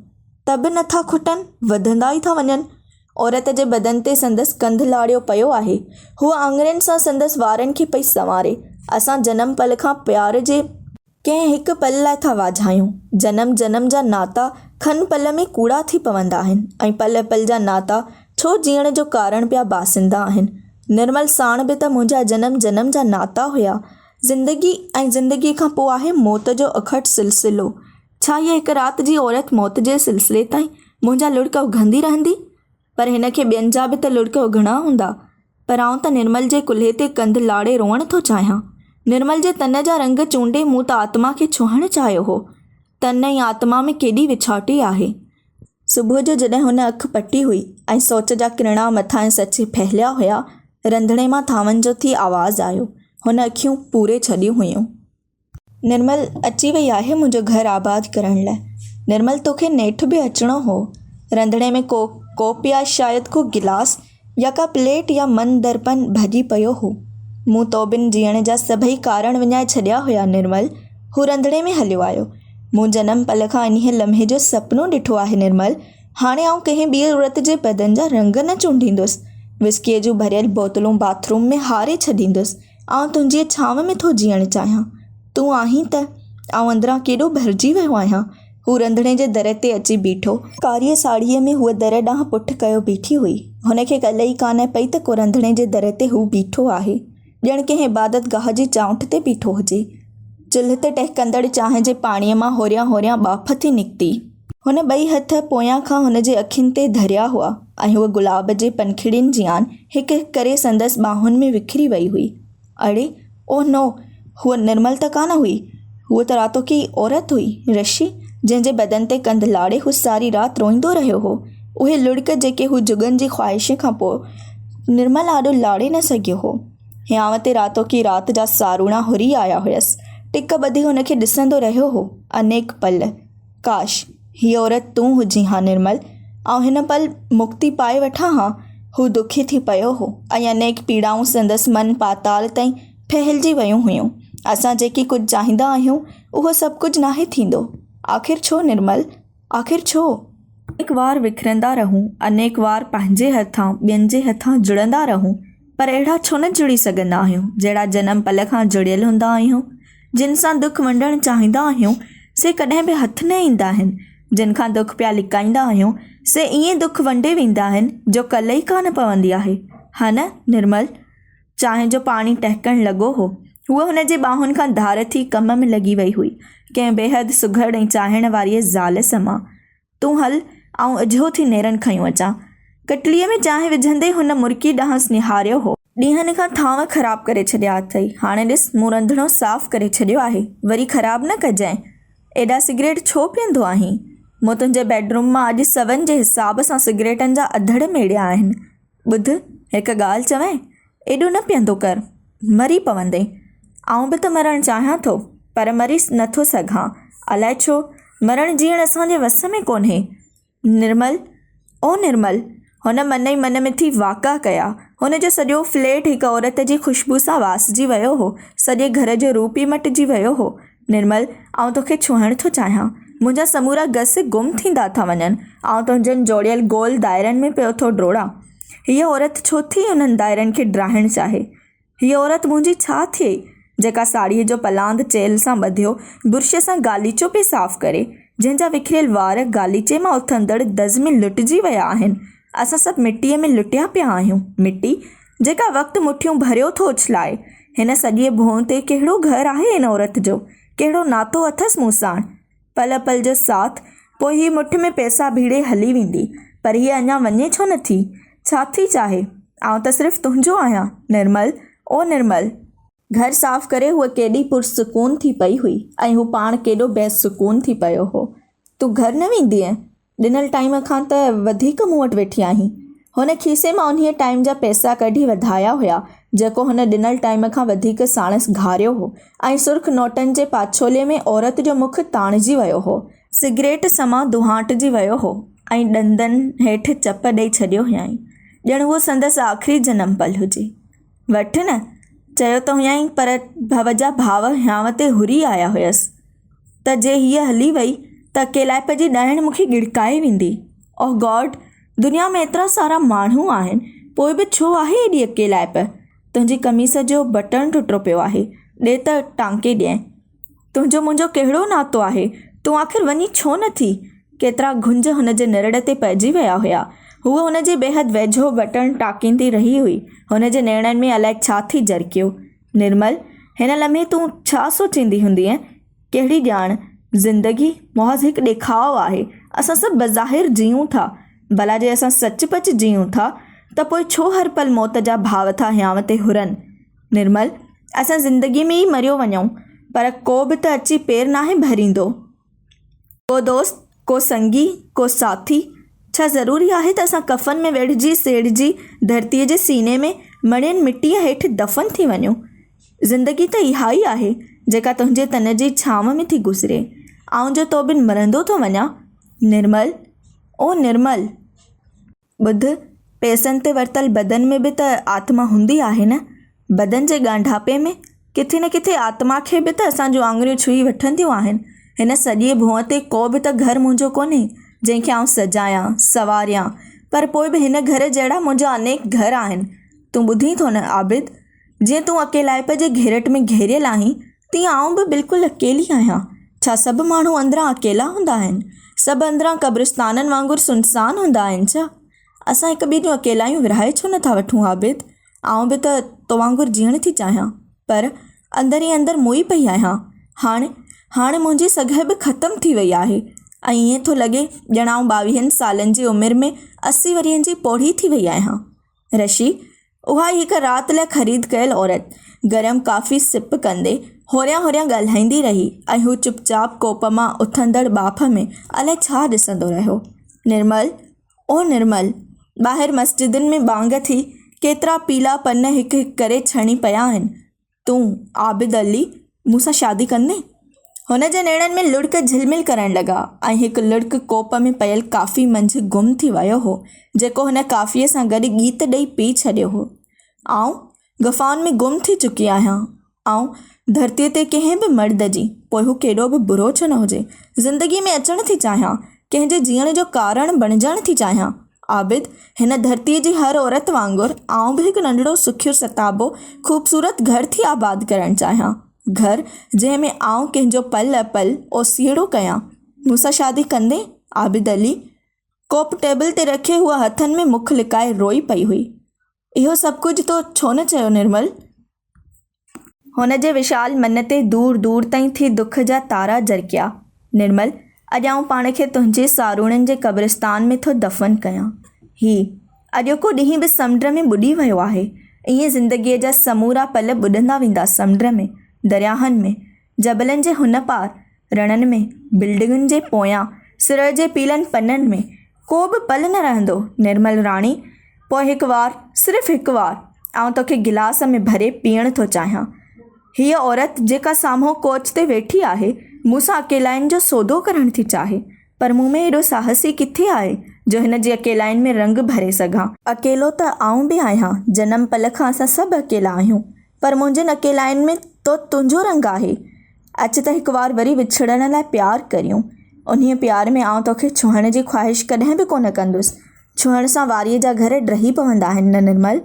त बि नथा खुटनि, वधंदा ई था वञनि। औरत जे बदन ते संदसि कंधु लाड़ियो पियो आहे। हूअ आङुरियुनि सां संदसि वारनि खे पई संवारे। असां जनम पल खां प्यार जे कंहिं हिकु पल लाइ था वाझायूं। जनम जनम जा नाता खन पल में कूड़ा थी पवंदा आहिनि ऐं पल पल जा नाता छो जीअण जो कारण पिया बासिंदा आहिनि। निर्मल साण बि त मुंहिंजा जनम जनम जा नाता हुया। ज़िंदगी ऐं ज़िंदगी खां पोइ आहे मौत जो अखट सिलसिलो। छा इहा हिकु राति जी औरत मौत जे सिलसिले ताईं मुंहिंजा लुड़क उघंदी रहंदी? पर हिन खे ॿियनि जा बि त लुड़क उघणा हूंदा। पर आउं त निर्मल जे कुल्हे ते कंधु लाड़े रोअण थो चाहियां। निर्मल जे तन जा रंग चूंडे मूं त आत्मा खे छुहणु चाहियो हो। तन ऐं आत्मा में केॾी विछाटी आहे। सुबुह जो जॾहिं हुन अखि पटी हुई ऐं सोच जा किरणा मथां ऐं सचे फहिलिया हुया, रंधिणे मां थांवनि जो थी आवाज़ु आयो। हुन अखियूं पूरे छॾियूं हुयूं। निर्मल अची वई आहे मुंहिंजो घरु आबादु करण लाइ। निर्मल तोखे नेठि बि अचिणो हो। रंधिणे में कोप या शायदि को गिलास यका प्लेट या मन दर्पण भॼी पियो हो। मूं तो बिन जीअण जा सभई कारण विञाए छॾिया हुया निर्मल। हू रंधिणे में हलियो आयो। मूं जनम पल खां इन्हीअ लम्हे जो सपनो ॾिठो आहे निर्मल। हाणे आउं कंहिं ॿी औरत जे बदन जा रंग न चूंडींदुसि। विस्कीअ जूं भरियल बोतलूं बाथरूम में हारे छॾींदुसि। आउं तुंहिंजी छांव में थो जीअण चाहियां। तूं आहीं त आउं अंदरां केॾो भरिजी वियो आहियां। हू रंधिणे जे दर ते अची बीठो। कारीअ साड़ीअ में हूअ दर ॾांहुं पुठि कयो बीठी हुई। हुनखे कल्ह ई कान पई त को रंधिणे जे दर ते हू बीठो आहे। ॼण कंहिं इबादत गाह जी चाउंठ ते बीठो हुजे। चुल्ह ते टहिकंदड़ चांहि जे पाणीअ मां होरियां होरियां बाफ़ थी निकिती। हुन ॿई हथ पोयां खां हुनजे अखियुनि ते धरिया हुआ ऐं हूअ गुलाब जे पनखिड़ियुनि जी आन हिकु हिकु करे संदसि ॿाहुनि में विखरी वई हुई। अड़े ओह नो, हूअ निर्मल त कान हुई। हूअ त रातो की औरत हुई, ऋषि, जंहिंजे बदन ते कंध लाड़े हू सारी राति रोईंदो रहियो हो। उहे लुड़क जेके हू जुगनि जी ख़्वाहिश खां पोइ निर्मल आॾो लाड़े न सघियो हो। हियांव ते रातो की राति जा सारूणा हुरी आया हुयसि। टिक ॿधी हुनखे ॾिसंदो रहियो हो अनेक पल। काश हीअ औरत तूं हुजी हा निर्मल। ऐं हिन पल मुक्ति पाए वठां हा। हू दुखी थी पियो हो ऐं अनेक पीड़ाऊं संदसि मन पाताल ताईं फहिलिजी वियूं हुयूं। असां जेकी कुझु चाहींदा आहियूं उहो सभु कुझु नाहे थींदो। आख़िर छो निर्मल, आख़िर छो? अनेक वार विखरंदा रहूं, अनेक वार पंहिंजे हथां ॿियनि जे हथां जुड़ंदा रहूं, पर अहिड़ा छो न जुड़ी सघंदा आहियूं जहिड़ा जनम पल खां जुड़ियल हूंदा आहियूं। जिन सां दुख वंडणु चाहींदा आहियूं से कॾहिं बि हथ न ईंदा आहिनि। जिन खां दुख पिया लिकाईंदा आहियूं से ईअं दुख वंडे वेंदा आहिनि जो कल्ह ई कान पवंदी आहे। हा न निर्मल? चांहि जो पाणी टहिकणु लॻो हो। हूअ हुनजे ॿाहुनि खां धार थी कम में लॻी वई हुई, कंहिं बेहद सुघड़ ऐं चाहण वारीअ ज़ाल समां। तूं हल, आउं अझो थी नेरनि खयूं अचां। कटलीअ में चांहि विझंदे हुन मुर्की ॾांहुं निहारियो हो। ॾींहंनि खां थांव ख़राबु करे छॾिया अथई। हाणे ॾिस, मूं रंधिणो साफ़ु करे छॾियो आहे, वरी ख़राबु न कजांइ। एॾा सिगरेट छो पीअंदो आहीं? मूं तुंहिंजे बेडरूम मां अॼु सवन जे हिसाब सां सिगरेटनि जा अधड़ मेड़िया आहिनि। ॿुध, हिकु ॻाल्हि चवई, एॾो न पीअंदो कर, मरी पवंदे। आउं बि त मरणु चाहियां थो, पर मरी नथो सघां। अलाए छो, मरणु जीअण असांजे वस में कोन्हे। निर्मल, ओ निर्मल। हुन मन ई मन में थी वाका कया। हुनजो सॼो फ्लैट हिकु औरत जी ख़ुशबू सां वासिजी वियो हो। सॼे घर जो रूप ई मटिजी वियो हो। निर्मल, आउं तोखे छुहणु थो चाहियां। मुंहिंजा समूरा गस गुम थींदा था वञनि। आउं तुंहिंजनि जोड़ियल गोल दाइरनि में पियो थो डोड़ां। हीअ औरत छो थी उन्हनि दाइरनि खे ड्राहिणु चाहे? हीअ औरत मुंहिंजी छा थिए जेका साड़ीअ जो पलांद चेल सां ॿधियो बुर्श सां गालीचो पई साफ़ु करे, जंहिंजा विखरियल वार गालीचे मां उथंदड़ दज़ में लुटिजी विया आहिनि। असां सभु मिटीअ में लुटिया पिया आहियूं। मिटी जेका वक़्तु मुठियूं भरियो थो उछलाए। हिन सॼे भों ते कहिड़ो घरु आहे हिन औरत जो? कहिड़ो नातो अथसि मूं साण? पल पल जो साथ। पोइ हीअ मुठ में पैसा भीड़े हली वेंदी, पर हीअ अञा वञे छो नथी? छा थी चाहे? आउं त सिर्फ़ु तुंहिंजो आहियां निर्मल, ओ निर्मल। घर साफ़ु करे हूअ केॾी पुरसुकून थी पई हुई ऐं हू पाण केॾो बेसुकून थी पियो हो। तूं घर न वेंदीअ? ॾिनल टाइम खां त वधीक मूं वटि वेठी आहीं। हुन खीसे मां उन्हीअ टाइम जा पैसा कढी वधाया हुया जेको हुन ॾिनल टाइम खां वधीक साणसि घारियो हो, ऐं सुर्ख नोटनि जे पाछोले में औरत जो मुख ताणिजी वियो हो। सिगरेट समां दुहांटजी वियो हो ऐं ॾंदनि हेठि चप ॾेई छॾियो हुयईं, ॼण उहो संदसि आख़िरी जनम पल हुजे। वठि न, चयो त हुयईं, पर भव जा भाव हियांव ते हुरी आया हुयसि त जे हीअ हली वई त अकेलाइप जी ॾाइण मूंखे गिड़काए वेंदी। ओह गॉड, दुनिया में एतिरा सारा माण्हू आहिनि, पोइ बि छो आहे एॾी अकेलाइप? तुंहिंजी कमीस जो बटण टुटो पियो आहे, ॾे त टांके ॾियईं। तुंहिंजो मुंहिंजो कहिड़ो नातो आहे? तूं आख़िर वञी छो नथी? केतिरा घुंज हुनजे निरड़ ते पइजी विया हुया। हूअ हुनजे बेहद वेझो बटण टाकींदी रही हुई। हुनजे नेणनि में अलाए छा थी जरकियो। निर्मल, हिन लम्हे तूं छा सोचींदी हूंदीअ? कहिड़ी ॼाण? ज़िंदगी मौज़ हिकु ॾेखाव आहे। असां सभु बज़ाहिर जीऊं था, भला जे असां सचपच जीऊं था त पोइ छो हर पल मौत जा भाव था हियांव ते हुरनि? निर्मल, असां ज़िंदगी में ई मरियो वञूं, पर को बि त अची पेर नाहे भरींदो। को दोस्त, को संगी, को साथी। छा ज़रूरी आहे त असां कफ़न में वेढ़िजी सेड़जी धरतीअ जे सीने में मड़ियनि मिटीअ हेठि दफ़न थी वञूं? ज़िंदगी त इहा ई आहे जेका तुंहिंजे तन जी छांव में थी गुज़रे। आउं जो तो बिन मरंदो थो वञां। निर्मल, ओ निर्मल। ॿुध, पैसनि ते वरितल बदन में बि त आत्मा हूंदी आहे न। बदन जे ॻांढापे में किथे न किथे आत्मा खे बि त असांजूं आङुरियूं छुई वठंदियूं आहिनि। हिन सॼे भुअं ते को बि त घरु मुंहिंजो कोन्हे जंहिंखे आउं सजायां सवारियां, पर पोइ बि हिन घर जहिड़ा मुंहिंजा अनेक घर आहिनि। तूं ॿुधी थो न आबिद, जीअं तूं अकेलाइप जे घेरट में घेरियल आहीं, तीअं आउं बि बिल्कुलु अकेली आहियां। छा सभु माण्हू अंदरां अकेला हूंदा आहिनि? सभु अंदरां क़ब्रिस्ताननि वांगुरु सुनसान हूंदा आहिनि छा? असां हिक ॿिए जूं अकेलायूं विरहाए छो नथा वठूं आबिद? आउं बि त तो वांगुरु जीअण थी चाहियां, पर अंदरि ई अंदरि मुई पई आहियां। हाणे मुंहिंजी सघ बि ख़तमु थी वई आहे ऐं ईअं थो लॻे ॼणु आउं 22 सालनि जी उमिरि में 80 वरियनि जी पौड़ी थी वई आहियां। ऋषि, उहा हिकु राति लाइ ख़रीद कयल औरत गरम काफ़ी सिप कंदे होरियां ॻाल्हाईंदी रही ऐं हू चुपचाप कोप मां उथंदड़ बाफ़ में अलाए छा ॾिसंदो रहियो। निर्मल, ओ निर्मल, ॿाहिरि मस्जिदुनि में बांग थी केतिरा पीला पन हिकु हिकु करे छणी पिया आहिनि। तूं आबिद अली मूंसां शादी कंदे? हुन जे नेड़नि में लुड़क झिलमिल करणु लॻा ऐं हिकु लुड़क कोप में पयल काफ़ी मंझि गुम थी वियो हो, जेको हुन काफ़ीअ सां गॾु गीत ॾेई पी छॾियो हो। आउं गुफ़ाउनि में गुम थी चुकी आहियां। आउं धरतीअ ते कंहिं बि मर्द जी, पोइ हू केॾो बि बुरो छो न हुजे, ज़िंदगीअ में अचणु थी चाहियां, कंहिंजे जीअण जो कारण बणिजणु थी चाहियां। आबिद, हिन धरतीअ जी हर औरत वांगुरु आउं बि हिकु नंढड़ो सुखियो सताबो ख़ूबसूरत घर थी आबाद करणु चाहियां। घर जंहिंमें आउं कंहिंजो पल पल ओसीड़ो कयां। मूंसां शादी कंदे आबिद अली? कोप टेबल ते रखे हुआ हथनि में मुख लिकाए रोई पई हुई। इहो सभु कुझु तो छो न चयो निर्मल? हुन जे विशाल मन ते दूर दूर ताईं थी दुख जा तारा जरकिया। निर्मल, अॼु आउं पाण खे तुंहिंजे सारूणनि जे क़ब्रिस्तान में थो दफ़न कयां। अॼोको ॾींहुं बि समुंड में ॿुॾी वियो आहे। ईअं ज़िंदगीअ जा समूरा पल ॿुॾंदा वेंदा समुंड में, दरियाहनि में, जबलनि जे हुन पार, रणनि में, बिल्डिंगुनि जे पोयां, सिर जे पीलनि पननि में को बि पल न रहंदो। निर्मल राणी, पोइ हिकु वार, सिर्फ़ु हिकु वार आउं तोखे गिलास में भरे पीअण थो चाहियां। हीअ औरत जेका साम्हूं कोच ते वेठी आहे, मूंसां अकेलाइनि जो सौदो करणु थी चाहे, पर मूं में एॾो साहसी किथे आहे जो हिन जी अकेलाइनि में रंग भरे सघां। अकेलो त आउं बि आहियां, जनम पल खां असां सभु अकेला आहियूं, पर मुंहिंजनि अकेलाइनि में तो तुंहिंजो रंग आहे। अचु त हिकु वार वरी विछड़ण लाइ प्यारु करियूं। उन्हीअ प्यार में आउं तोखे छुहण जी ख़्वाहिश कॾहिं बि कोन कंदुसि। छुहण सां वारीअ जा घर ड्रही पवंदा आहिनि न निर्मल?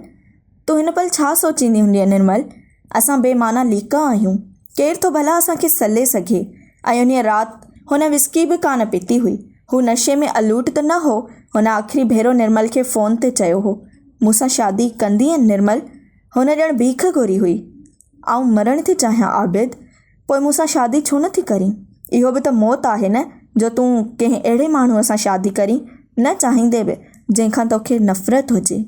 तूं हिन पल छा सोचींदी हूंदीअ निर्मल? असां बेमाना लीका आहियूं, केरु थो भला असांखे सले सघे। ऐं उन राति हुन विस्की बि कान पीती हुई। हू नशे में अलूट त न हो। हुन आख़िरी भेरो निर्मल खे फ़ोन ते चयो हो, मूंसां शादी कंदीअ निर्मल? हुन ॼण भीख घुरी हुई। आउं मरणु थी चाहियां आबिद, पोइ मूंसां शादी छो नथी करीं? इहो बि त मौत आहे न, जो तूं कंहिं अहिड़े माण्हूअ सां शादी करीं, न चाहींदे बि, जंहिंखां तोखे नफ़रत हुजे।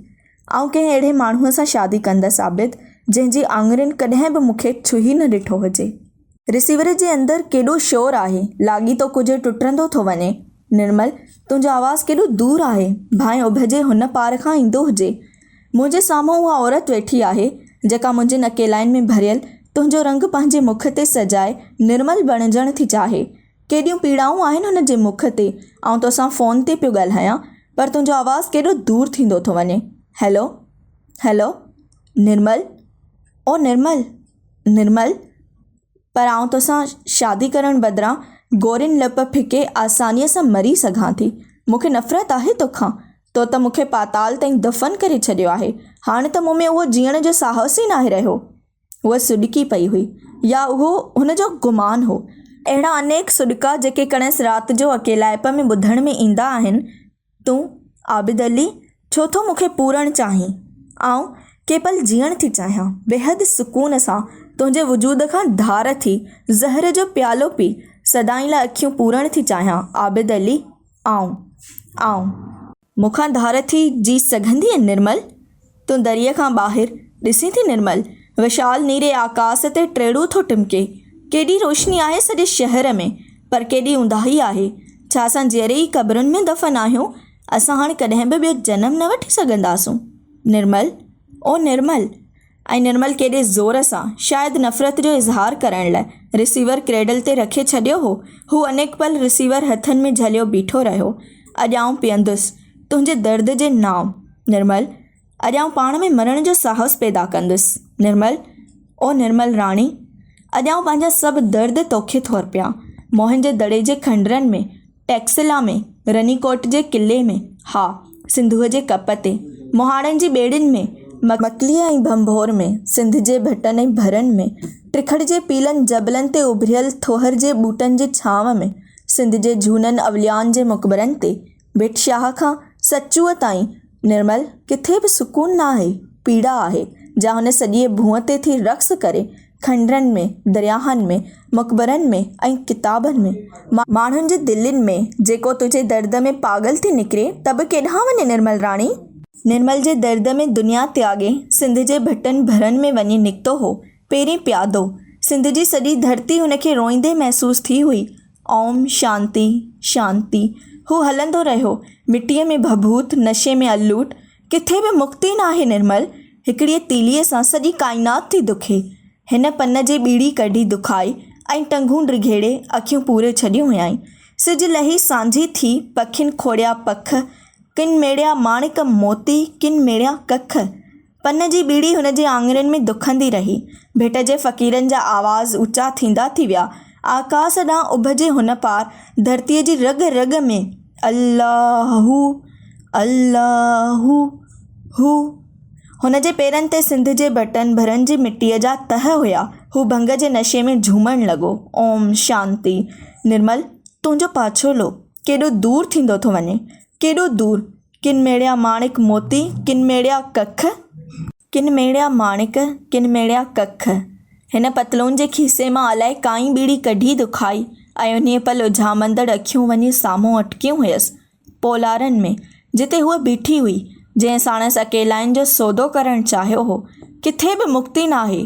आउं कंहिं अहिड़े माण्हूअ सां शादी कंदसि आबिद, जंहिंजी आङुरियुनि कॾहिं बि मूंखे छुही न ॾिठो हुजे। रिसीवर जे अंदरि केॾो शोर आहे, लाॻी तो कुझु टुटंदो थो वञे। निर्मल, तुंहिंजो आवाज़ु केॾो दूर आहे, भाएं उभजे हुन पार खां ईंदो हुजे। मुंहिंजे साम्हूं उहा औरत वेठी आहे जेका मुंहिंजनि अकेलाइनि में भरियल तुंहिंजो रंग पंहिंजे मुख ते सजाए निर्मल बणिजणु थी चाहे। केॾियूं पीड़ाऊं आहिनि हुन जे मुख ते। आउं तोसां फ़ोन ते पियो ॻाल्हायां, पर तुंहिंजो आवाज़ु केॾो दूर थींदो थो वञे। हैलो हैलो निर्मल, ओ निर्मल निर्मल, पर आउं तोसां शादी करण बदिरां गोरियुनि लप फिके आसानीअ सां मरी सघां थी। मूंखे नफ़रत आहे तोखां। तो त मूंखे पाताल ताईं दफ़न करे छॾियो आहे। हाणे त मूं में उहो जीअण जो साहस ई नाहे रहियो। उहा सुॾकी पई हुई, या उहो हुनजो गुमान हो। अहिड़ा अनेक सुॾका जेके कणस राति जो अकेलाइप में ॿुधण में ईंदा आहिनि। तूं आबिद अली, छो थो मूंखे पूरणु चाहीं? आउं के पल जीअण थी चाहियां, बेहदि सुकून सां, तुंहिंजे वजूद खां धार थी ज़हर जो प्यालो पी सदाईं लाइ अखियूं पूरणु थी चाहियां। आबिद अली, आउं मूंखां धार थी जी सघंदी आहे निर्मल? तूं दरीअ खां ॿाहिरि ॾिसी थी निर्मल? विशाल नीरे आकाश ते टेड़ू थो टिमके। केॾी रोशनी आहे सॼे शहर में, पर केॾी ऊंदाही आहे। छा असां जहिड़े ई क़ब्रुनि में दफ़न आहियूं? असां हाणे कॾहिं बि ॿियो जनम न वठी सघंदासूं। निर्मल, ओ निर्मल। ऐं निर्मल केॾे ज़ोर सां, शायदि नफ़रत जो इज़हार करण लाइ, रिसीवर क्रेडल ते रखे छॾियो हो। हू अनेक पल रिसीवर हथनि में झलियो बीठो रहियो। अॼु आउं पीअंदुसि तुंहिंजे दर्द जे नाम। निर्मल, अॼु आउं पाण में मरण जो साहस पैदा कंदुसि। निर्मल, ओ निर्मल राणी, अॼु आउं पंहिंजा सभु दर्द तोखे थोर पिया। मोहन जे दड़े जे खंडरनि में, टैक्सिला में, रनीकोट जे किले में, हा सिंधूअ जे कप ते, मोहाड़नि जी ॿेड़ियुनि में, मकलीअ ऐं भंभोर में, सिंध जे भटनि ऐं भरनि में, ट्रिखड़ जे पीलनि जबलनि ते उभरियल थोहर जे ॿूटनि जी छांव में, सिंध जे झूननि अवलियान जे मक़बरनि ते, भिट शाह खां सचूअ ताईं। निर्मल, किथे बि सुकून न आहे, पीड़ा आहे, जा हुन सॼे भूअं ते थी रक़्स करे, खंडरनि में, दरियाहनि में, मक़बरनि में ऐं किताबनि में, माण्हुनि जे दिलनि में। जेको तुंहिंजे दर्द में पागल थी निकिरे त बि केॾांहुं वञे निर्मल राणी? निर्मल जे दर्द में दुनिया त्यागे सिंध जे भटनि भरनि में वञी निकितो हो पहिरीं प्यादो। सिंध जी सॼी धरती हुनखे रोईंदे महसूस थी हुई। ओम शांति शांति, हू हलंदो रहियो, मिटीअ में भभूत, नशे में अलूट। किथे बि मुक्ति न आहे निर्मल। हिकिड़ीअ तीलीअ सां सॼी काइनात थी दुखे। हिन पन जी ॿीड़ी कढी दुखाई ऐं टंगूं ड्रिघेड़े अखियूं पूरे छॾियूं हुयाईं। सिज लही सांझी थी पखियुनि खोड़िया पख, किन मेड़िया माणिक मोती, किन मेड़िया कख। पन जी ॿीड़ी हुन जे आङरनि में दुखंदी रही। भिट जे फ़क़ीरनि जा आवाज़ ऊचा थींदा थी विया। आकाश ॾांहुं उभजे हुन पार, धरतीअ जी रग रग में अल्लाहू अल्लाहू हू। हुन जे पेरनि ते सिंध जे भटनि भरनि जी मिटीअ जा तह हुया। हू भंग जे नशे में झूमण लॻो। ओम शांति। निर्मल, तुंहिंजो पाछोलो केॾो दूर थींदो थो वञे, केॾो दूर। किन मेड़िया माणिक मोती, किन मेड़िया कख, किन मेड़िया माणिक, किन मेड़िया कख। हिन पतलून जे खीसे मां अलाए काई ॿीड़ी कढी दुखाई ऐं उन पल उझामंदड़ अखियूं वञी साम्हूं अटकियूं हुयसि, पोलारनि में, जिते हूअ बीठी हुई, जंहिं साणसि अकेलाइनि जो सौदो करणु चाहियो हो। किथे बि मुक्ति न आहे।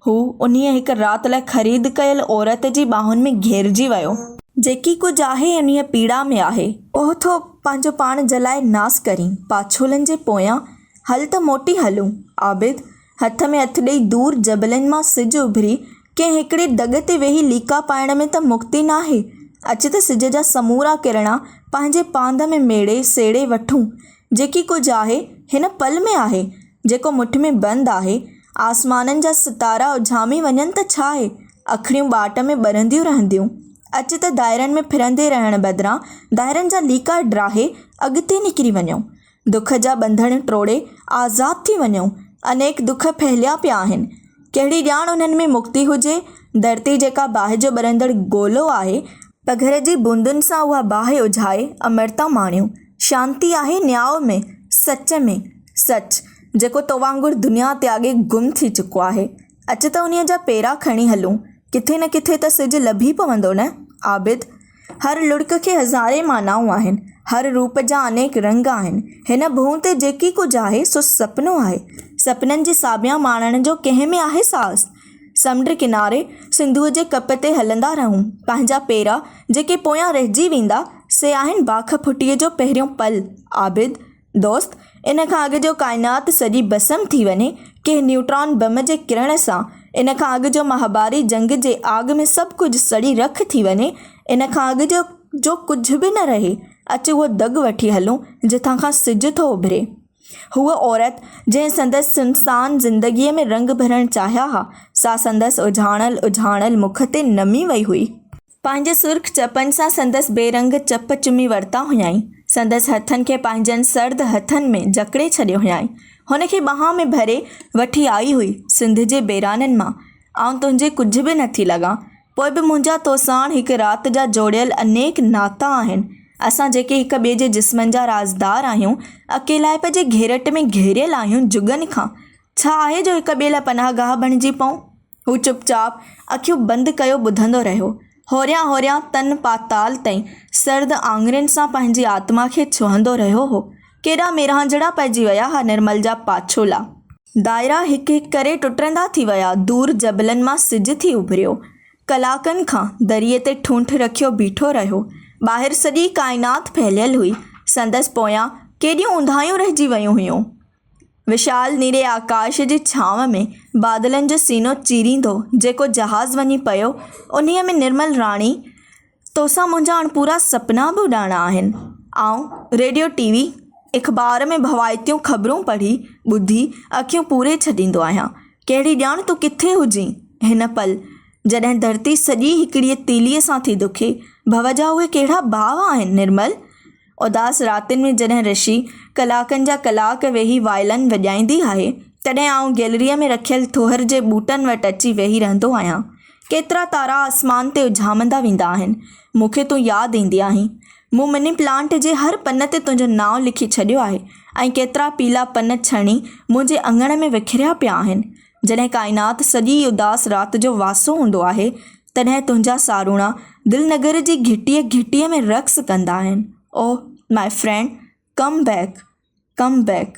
हू उन्हीअ हिकु राति लाइ ख़रीद कयल औरत जी ॿाहुनि में घेरिजी वियो, जेकी कुझु आहे उन्हीअ पीड़ा में आहे। उहो थो पंहिंजो पाण जलाए नास करी। पाछोलनि जे पोयां हल त मोटी हलूं। आबिद हथ में हथु ॾेई दूर जबलनि मां सिज उभरी कंहिं हिकिड़े दग ते वेही लीका पाइण में त मुक्ति न आहे। अच त सिज जा समूरा किरणा पंहिंजे पांध में मेड़े सेड़े वठूं। जेकी कुझु आहे हिन पल में आहे, जेको मुठ में बंदि आहे। आसमाननि जा सितारा उझामी वञनि त छा आहे, अखियूं बाट में ॿरंदियूं रहंदियूं। अच त दाइरनि में फिरंदे रहण बदिरां दाइरनि जा लीका ड्राहे अॻिते निकिरी वञूं। दुख जा बंधन टोड़े आज़ाद थी वञूं। अनेक दुख फैलिया पिया आहिनि। कहिड़ी ॼाण उन्हनि में मुक्ति हुजे। धरती जेका बाहि जो ॿरंदड़ गोलो आहे, पघर जी बूंदुनि सां उहा बाहि उझाए अमरता माणियूं। शांती आहे न्याउ में, सच में। सच जेको तो वांगुरु दुनिया त्यागे गुम थी चुको आहे। अच त उन्हीअ जा पेरा खणी हलूं। किथे न किथे त सिज लभी पवंदो न। आबिद हर लुड़क खे हज़ारे मानाऊं आहिनि, हर रूप जा अनेक रंग आहिनि। हिन भूं ते जेकी कुझु आहे सो सपनो आहे। सपननि जी साबिया माणण जो कंहिं में आहे साहस। समुंड किनारे सिंधूअ जे कप ते हलंदा रहूं। पंहिंजा पेरा जेके पोयां रहिजी वेंदा, से आहिनि बाख फुटीअ जो पहिरियों पल। आबिद दोस्त, इन खां अॻु जो काइनात सॼी बसम थी वञे कंहिं न्यूट्रॉन बम जे किरण सां, इन खां अॻु जो महाबारी जंग जे आग में सभु कुझु सड़ी रख थी वञे, इन खां अॻु जो कुझु बि न रहे, अचु उहो दग वठी हलूं जिथां खां सिज थो उभरे। हूअ औरत जंहिं संदसि सुनसान ज़िंदगीअ में रंग भरणु चाहिया हा, सा संदसि उझाणल मुख ते नमी वई हुई। पंहिंजे सुर्ख चपनि सां संदसि बेरंग चप चुमी वरिता हुयाईं। संदसि हथनि खे पंहिंजनि सर्द हथनि में जकड़े छॾियो हुयाईं। हुनखे ॿांह में भरे वठी आई हुई सिंध जे बेराननि मां। आउं तुंहिंजे कुझु बि नथी लॻां, पोइ बि मुंहिंजा तोसाण हिकु राति जा जोड़ियल अनेक नाता आहिनि। असां जेके हिक ॿिए जे जिस्मनि जा राज़दार आहियूं, अकेलाइप जे घेरट में घेरियल आहियूं जुगनि खां। छा आहे जो हिक ॿिए लाइ पनाहगाह बणिजी पऊं? हू चुपचाप अखियूं बंदि कयो ॿुधंदो रहियो। होरियां होरियां तन पाताल ताईं सर्द आङुरियुनि सां पंहिंजी आत्मा खे छुहंदो रहियो हो। केॾा मेरांजड़ा पइजी विया हा निर्मल जा पाछोला। दायरा हिकु हिकु करे टुटंदा थी विया। दूर जबलनि मां सिज थी उभरियो। कलाकनि खां दरिए ते ठूंठ रखियो बीठो रहियो। ॿाहिरि सॼी काइनात फैलियल हुई। संदसि पोयां केॾियूं ऊंधायूं रहिजी वियूं हुयूं। विशाल नीरे आकाश जी छांव में बादलनि जो सीनो चीरींदो जेको जहाज़ वञी पियो, उन्हीअ में निर्मल राणी, तोसां मुंहिंजा अणपूरा सपना बि उॾाणा आहिनि। आउं रेडियो टीवी अख़बार में भवाइतियूं ख़बरूं पढ़ी ॿुधी अखियूं पूरे छॾींदो आहियां। कहिड़ी ॼाण तूं किथे हुजीं हिन पल जॾहिं धरती सॼी हिकिड़ीअ तीलीअ सां थी दुखे। भव जा उहे कहिड़ा भाव आहिनि निर्मल। उदास रातिनि में जॾहिं ऋषि कलाकनि जा कलाक वेही वाइलन वॼाईंदी आहे तॾहिं आउं गैलरीअ में रखियल थोहर जे ॿूटनि वटि अची वेही रहंदो आहियां। केतिरा तारा आसमान ते उझामंदा वेंदा आहिनि। मूंखे तूं यादि ईंदी आहीं। मूं मनी प्लांट जे हर पन ते तुंहिंजो नाव लिखी छॾियो आहे ऐं केतिरा पीला पन छणी मुंहिंजे अङण में विखरिया पिया आहिनि। जॾहिं काइनात सॼी उदास राति जो वासो हूंदो आहे तॾहिं तुंहिंजा सारूणा दिलनगर जी घिटीअ घिटीअ में रक़्स कंदा आहिनि। ओह my friend, come back, come back.